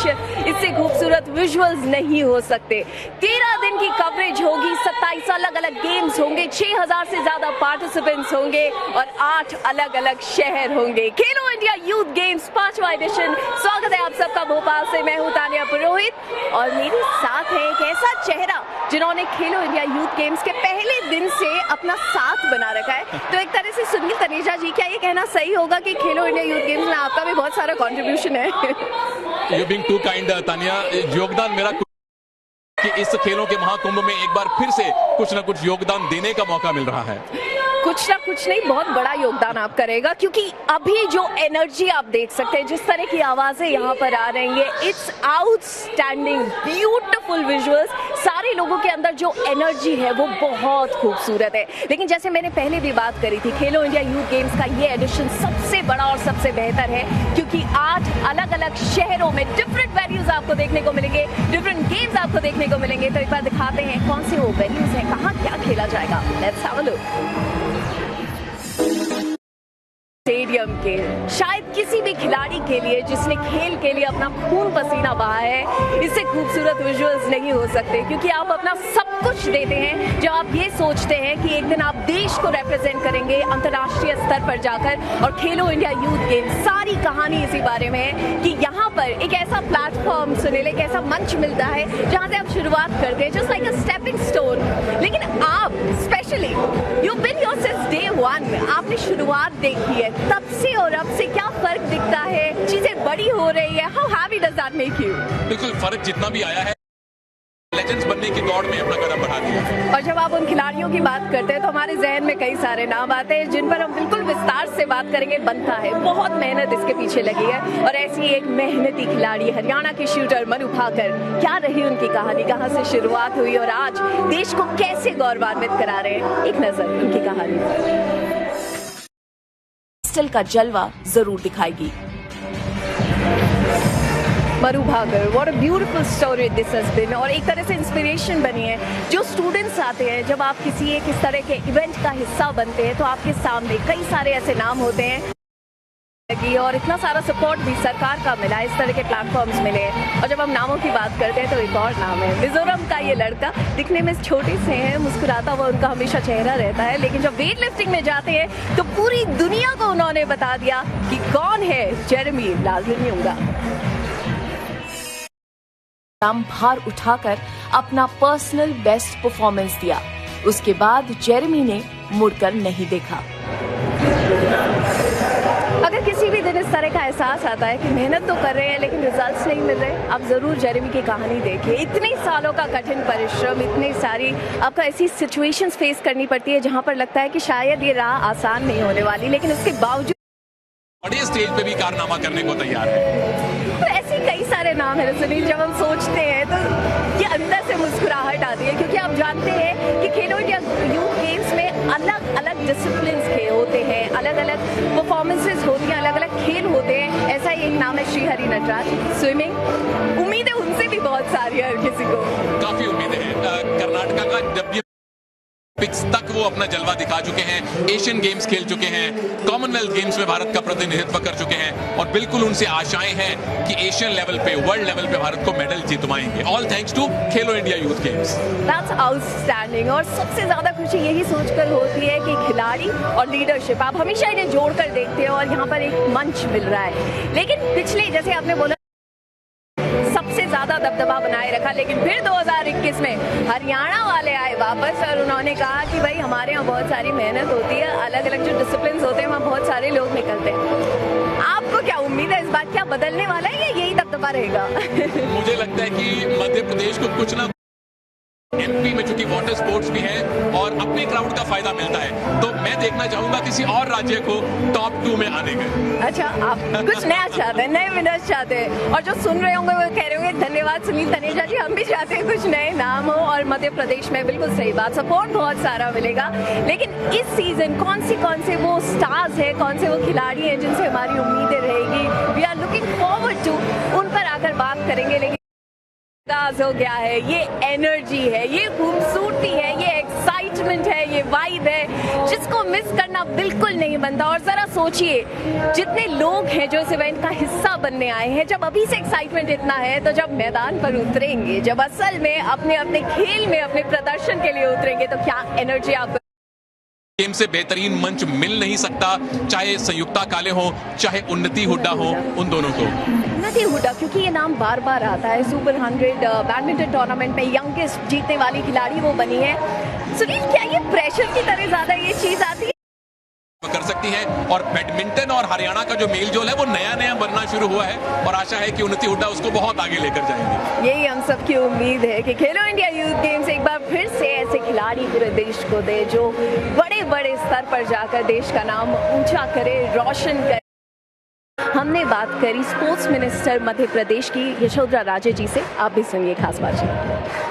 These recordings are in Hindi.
दृश्य, इससे खूबसूरत विजुअल्स नहीं हो सकते। 13 दिन की कवरेज होगी, 27 अलग अलग गेम्स होंगे, 6000 से ज्यादा पार्टिसिपेंट्स होंगे और 8 अलग अलग शहर होंगे। खेलो इंडिया यूथ गेम्स 5वां एडिशन। स्वागत है आप सबका भोपाल से। मैं हूं तानिया पुरोहित और मेरे साथ है एक ऐसा चेहरा जिन्होंने खेलो इंडिया यूथ गेम्स के पहले दिन से अपना साथ बना रखा है। तो एक तरह से सुनील तनेजा जी, क्या ये कहना सही होगा कि खेलो इंडिया यूथ गेम्स में आपका भी बहुत सारा कंट्रीब्यूशन है? You being too kind Tania. योगदान मेरा कि इस खेलों के महाकुंभ में एक बार फिर से कुछ न कुछ योगदान देने का मौका मिल रहा है। कुछ ना कुछ नहीं, बहुत बड़ा योगदान आप करेगा, क्योंकि अभी जो एनर्जी आप देख सकते हैं, जिस तरह की आवाजें यहाँ पर आ रही हैं, इट्स आउटस्टैंडिंग, ब्यूटीफुल विजुअल्स। सारे लोगों के अंदर जो एनर्जी है वो बहुत खूबसूरत है। लेकिन जैसे मैंने पहले भी बात करी थी, खेलो इंडिया यूथ गेम्स का ये एडिशन सबसे बड़ा और सबसे बेहतर है, क्योंकि 8 अलग अलग शहरों में डिफरेंट वेन्यूज आपको देखने को मिलेंगे, डिफरेंट गेम्स आपको देखने को मिलेंगे। तो एक बार दिखाते हैं कौन से वो वेन्यूज हैं, कहाँ क्या खेला जाएगा। Let's have a look. Stadium के शायद किसी भी खिलाड़ी के लिए जिसने खेल के लिए अपना खून पसीना बहा है, इससे खूबसूरत विजुअल्स नहीं हो सकते, क्योंकि आप अपना सब कुछ देते हैं जब आप ये सोचते हैं कि एक दिन आप देश को रिप्रेजेंट करेंगे अंतर्राष्ट्रीय स्तर पर जाकर। और खेलो इंडिया यूथ गेम्स, सारी कहानी इसी बारे में है कि यहाँ पर एक ऐसा प्लेटफॉर्म सुनील, एक ऐसा मंच मिलता है जहाँ से आप शुरुआत करते हैं, just like a stepping stone. लेकिन आप specially you been here since day 1, आपने शुरुआत देखी है, तब से और अब से क्या फर्क दिखता है? चीजें बड़ी हो रही है। How heavy does that make you? बिल्कुल, फर्क जितना भी आया है, लेजेंड्स बनने की दौड़ में अपना कदम बढ़ा दिया। और जब आप उन खिलाड़ियों की बात करते हैं तो हमारे जहन में कई सारे नाम आते हैं जिन पर हम बिल्कुल विस्तार से बात करेंगे। बनता है, बहुत मेहनत इसके पीछे लगी है, और ऐसी एक मेहनती खिलाड़ी हरियाणा के शूटर मनु भाकर, क्या रही उनकी कहानी, कहां से शुरुआत हुई और आज देश को कैसे गौरवान्वित करा रहे हैं। एक नजर उनकी कहानी का जलवा जरूर दिखाएगी। Manu Bhaker, what a beautiful story this has been, और एक तरह से इंस्पिरेशन बनी है। जो स्टूडेंट्स आते हैं, जब आप किसी एक इस तरह के इवेंट का हिस्सा बनते हैं, तो आपके सामने कई सारे ऐसे नाम होते हैं और इतना सारा सपोर्ट भी सरकार का मिला, इस तरह के प्लेटफॉर्म्स मिले। और जब हम नामों की बात करते हैं तो एक और नाम है मिजोरम का। ये लड़का दिखने में छोटे से है, मुस्कुराता हुआ उनका हमेशा चेहरा रहता है, लेकिन जब वेट लिफ्टिंग में जाते हैं तो पूरी दुनिया को उन्होंने बता दिया कि कौन है जेरेमी लालरिन्यूंगा। भार उठाकर अपना पर्सनल बेस्ट परफॉर्मेंस दिया, उसके बाद जेरेमी ने मुड़कर नहीं देखा। अगर किसी भी दिन इस तरह का एहसास आता है कि मेहनत तो कर रहे हैं लेकिन रिजल्ट्स नहीं मिल रहे, आप जरूर जेरेमी की कहानी देखिए। इतने सालों का कठिन परिश्रम, इतनी सारी आपको ऐसी सिचुएशंस फेस करनी पड़ती है जहां पर लगता है कि शायद ये राह आसान नहीं होने वाली, लेकिन उसके बावजूद बड़े स्टेज पे भी कारनामा करने को तैयार है। तो ऐसे कई सारे नाम है सुनील, जब हम सोचते हैं तो ये अंदर से मुस्कुराहट आती है, क्योंकि आप जानते हैं कि खेलो इंडिया यूथ गेम्स में अलग अलग डिसिप्लिन्स के होते हैं, अलग अलग परफॉर्मेंसेस होती हैं, अलग अलग खेल होते हैं। ऐसा ही एक नाम है श्रीहरि नटराज, स्विमिंग। उम्मीदें उनसे भी बहुत सारी है, हर किसी को काफी उम्मीदें हैं। कर्नाटका का जब पिक्स तक वो अपना जलवा दिखा चुके हैं, एशियन गेम्स खेल चुके हैं, कॉमनवेल्थ गेम्स में भारत का प्रतिनिधित्व कर चुके हैं, और बिल्कुल उनसे आशाएं हैं कि एशियन लेवल पे, वर्ल्ड लेवल पे भारत को medal जितवाएंगे। All thanks to Khelo India youth games. That's outstanding. और सबसे ज्यादा खुशी यही सोचकर होती है कि खिलाड़ी और लीडरशिप, आप हमेशा इन्हें जोड़कर देखते हैं और यहाँ पर एक मंच मिल रहा है। लेकिन पिछले, जैसे आपने बोला, सबसे ज्यादा दबदबा बनाए रखा, लेकिन फिर 2021 में हरियाणा वाले आए वापस और उन्होंने कहा कि भाई हमारे यहाँ बहुत सारी मेहनत होती है, अलग अलग जो डिसिप्लिन होते हैं वहाँ बहुत सारे लोग निकलते हैं। आपको क्या उम्मीद है, इस बार क्या बदलने वाला है या यही दबदबा रहेगा? मुझे लगता है कि मध्य प्रदेश को कुछ ना, एमपी में चूंकि वाटर स्पोर्ट्स भी है और अपने क्राउड का फायदा मिलता है, तो मैं देखना चाहूंगा किसी और राज्य को टॉप 2 में आने का। अच्छा, आप कुछ नया चाहते हैं, नए विनर्स चाहते हैं, और जो सुन रहे होंगे वो कह रहे होंगे धन्यवाद सुनील तनेजा जी, हम भी चाहते हैं कुछ नए नाम हो। और मध्य प्रदेश में बिल्कुल सही बात, सपोर्ट बहुत सारा मिलेगा। लेकिन इस सीजन कौन से वो स्टार्स है, कौन से वो खिलाड़ी हैं जिनसे हमारी उम्मीदें रहेगी, we are looking forward to, उन पर आकर बात करेंगे। लेकिन हो गया है, ये एनर्जी है, ये खूबसूरती है, ये एक्साइटमेंट एक्साइटमेंट है, ये वाइब है जिसको मिस करना बिल्कुल नहीं बनता। और जरा सोचिए जितने लोग हैं जो इस इवेंट का हिस्सा बनने आए हैं, जब अभी से एक्साइटमेंट इतना है तो जब मैदान पर उतरेंगे, जब असल में अपने अपने खेल में अपने प्रदर्शन के लिए उतरेंगे तो क्या एनर्जी आपको गेम से बेहतरीन मंच मिल नहीं सकता, चाहे संयुक्ता काले हो चाहे उन्नति हुड्डा हो, उन दोनों को। उन्नति हुड्डा, क्योंकि ये नाम बार बार आता है, सुपर 100 बैडमिंटन टूर्नामेंट में यंगेस्ट जीतने वाली खिलाड़ी वो बनी है। सुनील, क्या ये प्रेशर की तरह ज्यादा ये चीज आती है कर सकती है? और बैडमिंटन और हरियाणा का जो मेलजोल है वो नया नया बनना शुरू हुआ है और आशा है कि उन्नति हुड्डा उसको बहुत आगे लेकर जाएंगे। यही हम सबकी उम्मीद है कि खेलो इंडिया यूथ गेम्स एक बार फिर से ऐसे खिलाड़ी पूरे देश को दे जो बड़े बड़े स्तर पर जाकर देश का नाम ऊंचा करे, रोशन करे। हमने बात करी स्पोर्ट्स मिनिस्टर मध्य प्रदेश की यशोधरा राजे जी से, आप भी सुनिए खास बातचीत।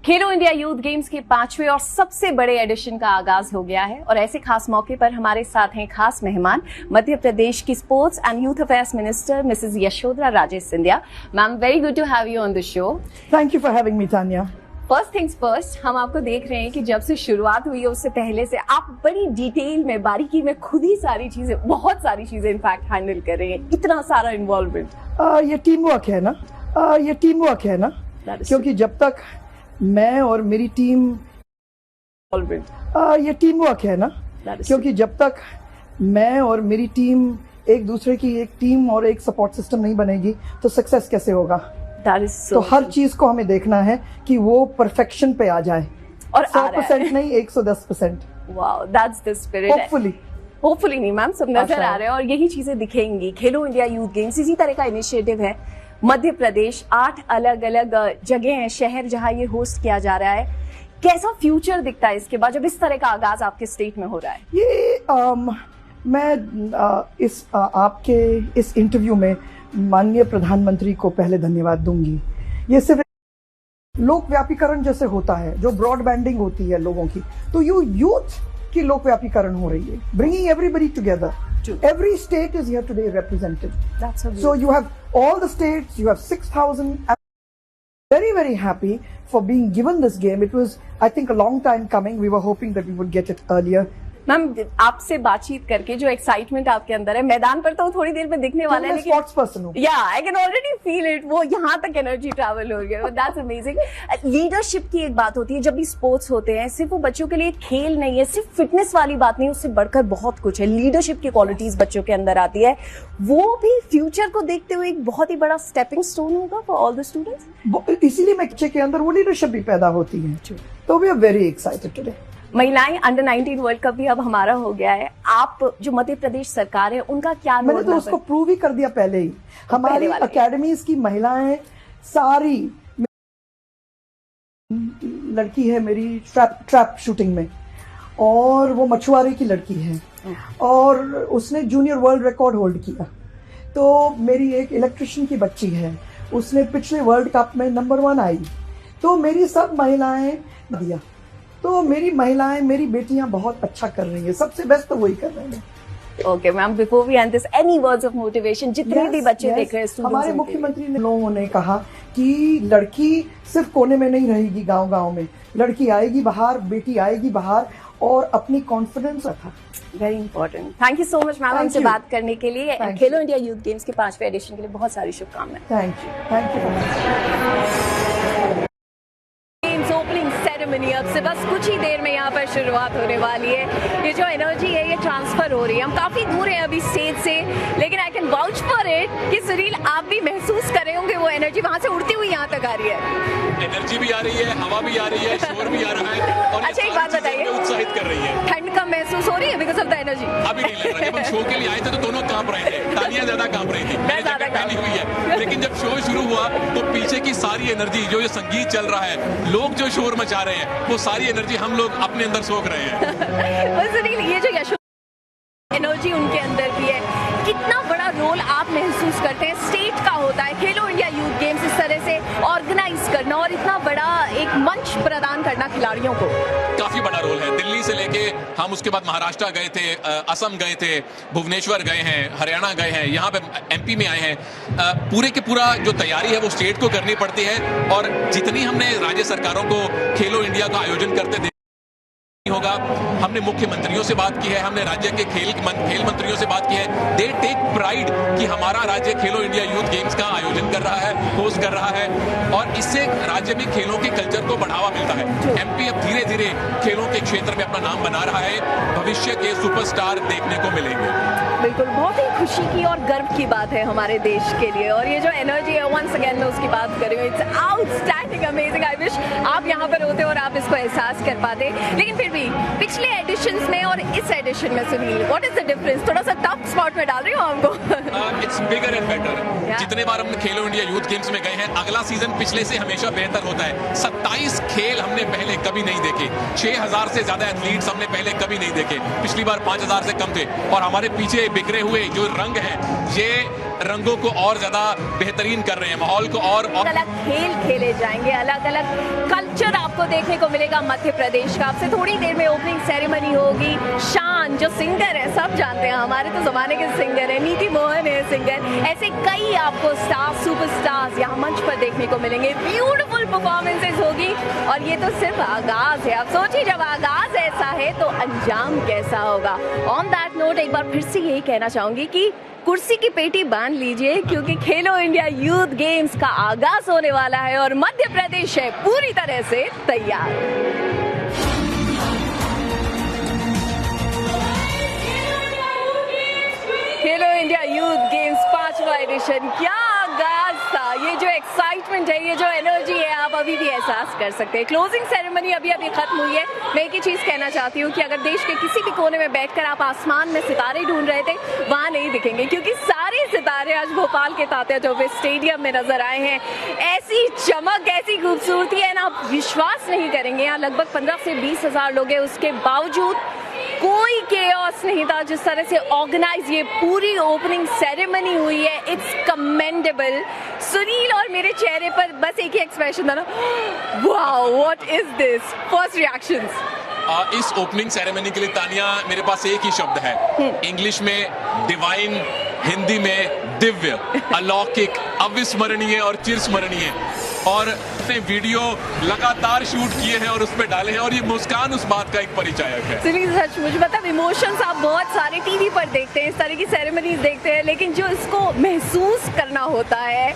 खेलो इंडिया यूथ गेम्स के 5वें और सबसे बड़े एडिशन का आगाज हो गया है और ऐसे खास मौके पर हमारे साथ हैं खास मेहमान मध्य प्रदेश की sports and youth affairs minister Mrs Yashodhara Raje Scindia. Ma'am, very good to have you on the show. Thank you for having me Tanya. First things first, हम आपको देख रहे हैं कि जब से शुरुआत हुई है उससे पहले से आप बड़ी डिटेल में, बारीकी में खुद ही सारी चीजें, बहुत सारी चीजें इनफैक्ट हैंडल कर रहे हैं, इतना सारा इन्वॉल्वमेंट। ये टीम वर्क है ना, क्योंकि जब तक मैं और मेरी टीम ये टीम वर्क है ना, क्योंकि जब तक मैं और मेरी टीम एक दूसरे की एक टीम और एक सपोर्ट सिस्टम नहीं बनेगी तो सक्सेस कैसे होगा? तो हर चीज को हमें देखना है कि वो परफेक्शन पे आ जाए और 100% नहीं 110%। Wow, that's the spirit. Hopefully नहीं मैम, सब नजर आ रहे हैं और यही चीजें दिखेंगी। खेलो इंडिया यूथ गेम्स इसी तरह का इनिशिएटिव है। मध्य प्रदेश 8 अलग अलग जगह हैं, शहर जहां ये होस्ट किया जा रहा है। कैसा फ्यूचर दिखता है इसके बाद जब इस तरह का आगाज आपके स्टेट में हो रहा है? ये मैं आपके इस इंटरव्यू में माननीय प्रधानमंत्री को पहले धन्यवाद दूंगी। ये सिर्फ लोक व्यापीकरण जैसे होता है, जो ब्रॉडबैंडिंग होती है लोगों की, तो यूथ की लोक व्यापीकरण हो रही है, bringing everybody together. Every state is here today represented. That's so So you have all the states, you have 6,000. I'm very, very happy for being given this game. It was, I think, a long time coming. We were hoping that we would get it earlier. Ma'am, आपसे बातचीत करके जो एक्साइटमेंट आपके अंदर है, मैदान पर तो थोड़ी देर में दिखने वाला है, लेकिन स्पोर्ट्स पर्सन हूं। या I can already feel it, वो यहाँ तक एनर्जी ट्रैवल हो गया। That's amazing. लीडरशिप की एक बात होती है जब भी स्पोर्ट्स होते हैं, सिर्फ वो बच्चों के लिए खेल नहीं है, सिर्फ फिटनेस वाली बात नहीं, उससे बढ़कर बहुत कुछ है। लीडरशिप की क्वालिटीज बच्चों के अंदर आती है, वो भी फ्यूचर को देखते हुए एक बहुत ही बड़ा स्टेपिंग स्टोन होगा फॉर ऑल द स्टूडेंट्स। इसीलिए बच्चे के अंदर वो लीडरशिप भी पैदा होती है। तो we are very excited today. महिलाएं अंडर 19 वर्ल्ड कप भी अब हमारा हो गया है। आप जो मध्य प्रदेश सरकार है उनका क्या? मैंने तो उसको प्रूव ही कर दिया पहले ही। हमारी अकेडमीज की महिलाएं सारी, लड़की है मेरी ट्रैप शूटिंग में और वो मछुआरे की लड़की है और उसने जूनियर वर्ल्ड रिकॉर्ड होल्ड किया। तो मेरी एक इलेक्ट्रिशियन की बच्ची है, उसने पिछले वर्ल्ड कप में नंबर 1 आई। तो मेरी सब महिलाएं दिया, तो मेरी महिलाएं, मेरी बेटियां बहुत अच्छा कर रही हैं, सबसे बेस्ट तो वही कर रही हैं। Okay ma'am, before we end this, any words of motivation जितने भी बच्चे देख रहे हैं? हमारे मुख्यमंत्री ने लोगों ने कहा कि लड़की सिर्फ कोने में नहीं रहेगी, गांव-गांव में लड़की आएगी बाहर, बेटी आएगी बाहर और अपनी कॉन्फिडेंस रखा। Very important. Thank you so much ma'am हमसे बात करने के लिए। खेलो इंडिया यूथ गेम्स के 5वें एडिशन के लिए बहुत सारी शुभकामनाएं। Thank you. सेरेमनी अब से बस कुछ ही देर में यहाँ पर शुरुआत होने वाली है। ये जो एनर्जी है ये ट्रांसफर हो रही है। हम काफी दूर हैं अभी स्टेज से, लेकिन I can vouch for it कि सुनील आप भी महसूस कर रहे होंगे वो एनर्जी वहां से उड़ती हुई यहाँ तक आ रही है। एनर्जी भी आ रही है, हवा भी आ रही है, शोर भी आ रहा है और अच्छा, एक बात बताइए, उत्साहित कर रही है। ठंड कम महसूस हो रही है बिकॉज ऑफ द एनर्जी? अभी नहीं लग रहा। जब हम शो के लिए आए थे तो दोनों कांप रहे थे, तालियां ज्यादा कांप रही थी, मैं ज्यादा डाली हुई है। लेकिन जब शो शुरू हुआ तो पीछे की सारी एनर्जी, जो ये संगीत चल रहा है, लोग जो शोर मचा रहे हैं, वो सारी एनर्जी हम लोग अपने अंदर सोख रहे हैं। सुनील, ये जो एनर्जी उनके अंदर भी है, कितना बड़ा रोल आप महसूस करते हैं स्टेट का होता है खेलो इंडिया यूथ गेम्स इस तरह से ऑर्गेनाइज करना और इतना बड़ा एक मंच प्रदान करना खिलाड़ियों को? काफी बड़ा रोल है। दिल्ली से लेके हम उसके बाद महाराष्ट्र गए थे, असम गए थे, भुवनेश्वर गए हैं, हरियाणा गए हैं, यहाँ पे एमपी में आए हैं। पूरे के पूरा जो तैयारी है वो स्टेट को करनी पड़ती है और जितनी हमने राज्य सरकारों को खेलो इंडिया का आयोजन करते होगा। हमने मुख्यमंत्रियों से बात की है, हमने राज्य के खेल मंत्रियों से बात की है। दे टेक प्राइड कि हमारा राज्य खेलो इंडिया यूथ गेम्स का आयोजन कर रहा है, होस्ट कर रहा है, और इससे राज्य में खेलों के कल्चर को बढ़ावा मिलता है। एमपी अब धीरे धीरे खेलों के क्षेत्र में अपना नाम बना रहा है, भविष्य के सुपरस्टार देखने को मिलेंगे। बिल्कुल, बहुत ही खुशी की और गर्व की बात है हमारे देश के लिए, और ये जो एनर्जी है वंस अगेन मैं उसकी बात कर रही हूँ, it's outstanding, amazing. I wish आप यहाँ पर होते और आप इसको एहसास कर पाते। लेकिन फिर भी पिछले एडिशंस में और इस एडिशन में Sunil, what is the difference? थोड़ा सा टफ स्पॉट में डाल रही हूँ हमको। It's bigger and better. जितने बार हम खेलो इंडिया यूथ गेम्स में गए हैं, अगला सीजन पिछले से हमेशा बेहतर होता है। 27 खेल हमने पहले कभी नहीं देखे, 6000 से ज्यादा एथलीट्स हमने पहले कभी नहीं देखे। पिछली बार 5000 से कम थे, और हमारे पीछे बिखरे हुए जो रंग हैं, ये रंगों को और ज्यादा बेहतरीन कर रहे हैं, माहौल को और अलग खेल खेले जाएंगे, अलग अलग कल्चर आपको देखने को मिलेगा मध्य प्रदेश का। आपसे थोड़ी देर में ओपनिंग सेरेमनी होगी। शान जो सिंगर है, सब जानते हैं, हमारे तो जमाने के सिंगर है, नीति मोहन है सिंगर, ऐसे कई आपको स्टार सुपरस्टार्स यहाँ मंच पर देखने को मिलेंगे। ब्यूटीफुल परफॉर्मेंसेस होगी, और ये तो सिर्फ आगाज है। आप सोचिए, जब आगाज ऐसा है तो अंजाम कैसा होगा। ऑन दैट नोट एक बार फिर से यही कहना चाहूंगी कि कुर्सी की पेटी बांध लीजिए, क्योंकि खेलो इंडिया यूथ गेम्स का आगाज होने वाला है और मध्य प्रदेश है पूरी तरह से तैयार। खेलो इंडिया यूथ गेम्स 5वां एडिशन, क्या आगाज था। ये जो एक्साइटमेंट है, ये जो एनर्जी है, आप अभी भी एहसास कर सकते हैं। क्लोजिंग सेरेमनी अभी खत्म हुई है। मैं एक ही चीज कहना चाहती हूँ कि अगर देश के किसी भी कोने में बैठकर आप आसमान में सितारे ढूंढ रहे थे, वहां नहीं दिखेंगे, क्योंकि सारे सितारे आज भोपाल के तात्या टोपे स्टेडियम में नजर आए हैं। ऐसी चमक, ऐसी खूबसूरती है ना, आप विश्वास नहीं करेंगे। यहाँ लगभग 15 से 20 हजार लोग हैं, उसके बावजूद कोई केओस नहीं था। जिस तरह से ऑर्गेनाइज ये पूरी ओपनिंग सेरेमनी हुई है, इट्स कमेंडेबल। सुनील और मेरे चेहरे पर बस एक ही एक्सप्रेशन था ना, wow what is this. First reactions इस ओपनिंग सेरेमनी के लिए तानिया, मेरे पास एक ही शब्द है, इंग्लिश में डिवाइन, हिंदी में दिव्य, अलौकिक, अविस्मरणीय और चिरस्मरणीय। और ने वीडियो लगातार शूट किए हैं और उस पर डाले हैं, और ये मुस्कान उस बात का एक परिचायक है। सुनील, सच मुझे मतलब इमोशंस आप बहुत सारे टीवी पर देखते हैं, इस तरह की सेरेमनीज देखते हैं, लेकिन जो इसको महसूस करना होता है,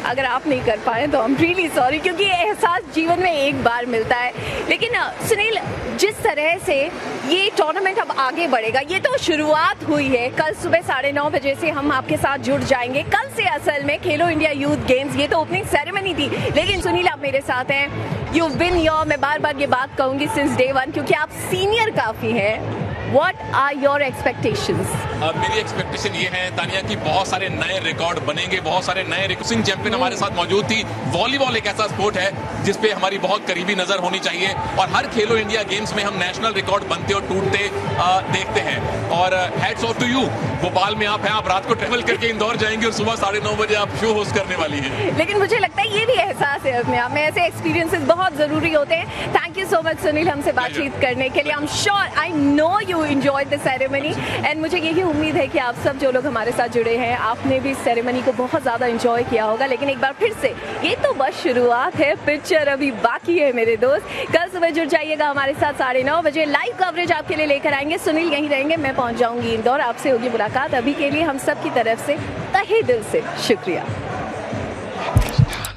अगर आप नहीं कर पाए तो आई एम रियली सॉरी, क्योंकि ये एहसास जीवन में एक बार मिलता है। लेकिन सुनील, जिस तरह से ये टूर्नामेंट अब आगे बढ़ेगा, ये तो शुरुआत हुई है। कल सुबह 9:30 बजे से हम आपके साथ जुड़ जाएंगे। कल से असल में खेलो इंडिया यूथ गेम्स, ये तो ओपनिंग सेरेमनी थी, लेकिन सुनील आप मेरे साथ हैं। यू बिन योर, मैं बार बार ये बात कहूंगी, सिंस डे 1, क्योंकि आप सीनियर काफी हैं। What are your expectations? मेरी एक्सपेक्टेशन ये है तानिया कि बहुत सारे नए रिकॉर्ड बनेंगे, बहुत सारे नए रिकॉर्डिंग चैंपियन हमारे साथ मौजूद थी। वॉलीबॉल एक ऐसा स्पोर्ट है जिस पे हमारी बहुत करीबी नजर होनी चाहिए, और हर खेलो इंडिया गेम्स में हम नेशनल रिकॉर्ड बनते और टूटते देखते हैं। और hats off to you, Bhopal में आप हैं, आप रात को ट्रेवल करके इंदौर जाएंगे और सुबह 9:30 बजे आप शो होस्ट करने वाली हैं। लेकिन मुझे लगता है ये भी एहसास है अपने आप में, ऐसे एक्सपीरियंसेस बहुत जरूरी होते हैं। Thank you so much Sunil हमसे बातचीत करने के लिए। I am sure, I know you enjoyed the ceremony, and मुझे यही उम्मीद है कि आप सब जो लोग हमारे साथ जुड़े हैं, आपने भी सेरेमनी को बहुत ज़्यादा एंजॉय किया होगा। लेकिन एक बार फिर से, ये तो बस शुरुआत है, पिक्चर अभी बाकी है मेरे दोस्त। कल सुबह जुड़ जाइएगा हमारे साथ 9:30 बजे। लाइव कवरेज आपके लिए लेकर आएंगे, सुनील यहीं रहेंगे, मैं पहुंच जाऊंगी इंदौर, आपसे होगी मुलाकात। अभी के लिए हम सब की तरफ से तहे दिल से शुक्रिया।